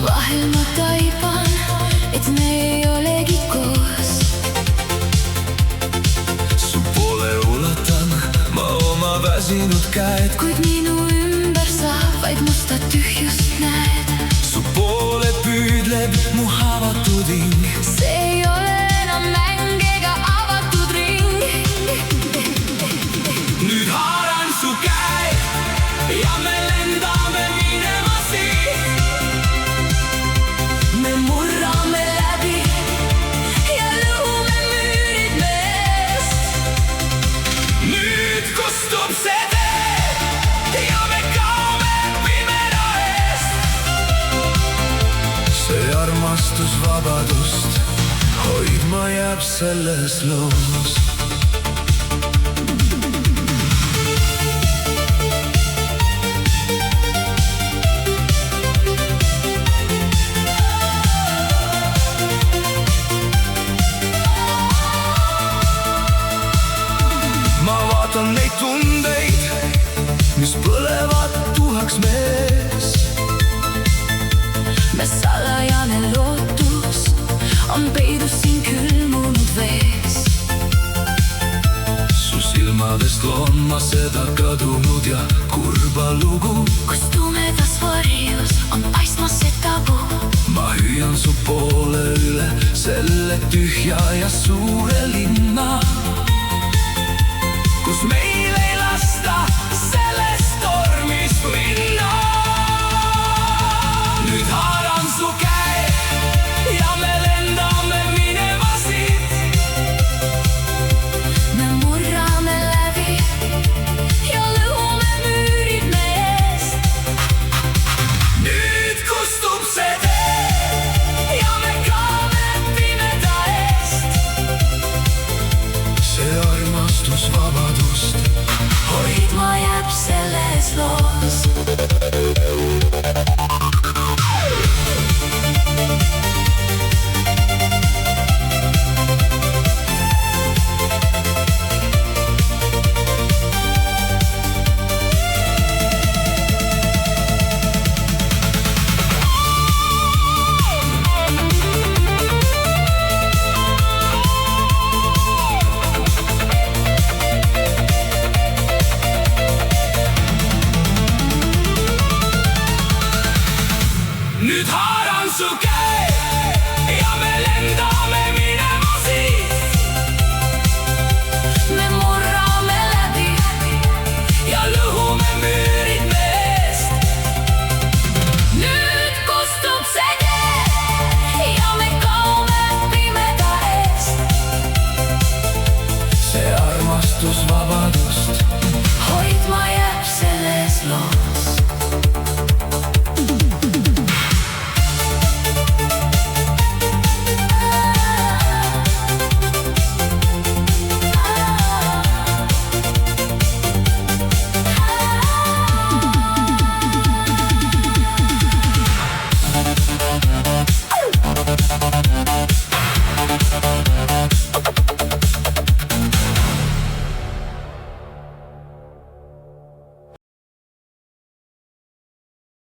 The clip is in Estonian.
Vahel ma taipan, et me ei olegi koos. Su poole ulatan ma oma väsinud käed, kuid minu ümber sa vaid musta tühjust näed. Su poole püüdleb mu haavatud hing. See ei ole enam mäng ega avatud ring. Nüüd haaran su käe ja me lendame minema siit. Me murrame läbi ja lõhume müürid meest. Nüüd kustub see tee ja me kaome pimeda eest. See armastus vabadust hoidma jääb selles loos. On neid tundeid, mis põlevad tuhaks mees. Me salajane lootus on peidus siin külmunud vees. Su silmadest loon ma seda kadunud ja kurba lugu, kus tumedas varjus on paistmas see tabu. Ma hüüan su poole üle selle tühja ja suure linna, kus meil ei lasta selles tormis minna. Nüüd haaran su käe ja me lendame minema siit. Me murrame läbi ja lõhume müürid meest. Nüüd kustub see tee ja me kaome pimeda eest. See armastus vabadust hoidma jääb selles loos. Nüüd haaran su käe ja me lendame minema siit. Me murrame läbi ja lõhume müürid meest. Nüüd kustub see tee ja me kaome pimeda eest. See armastus vabadust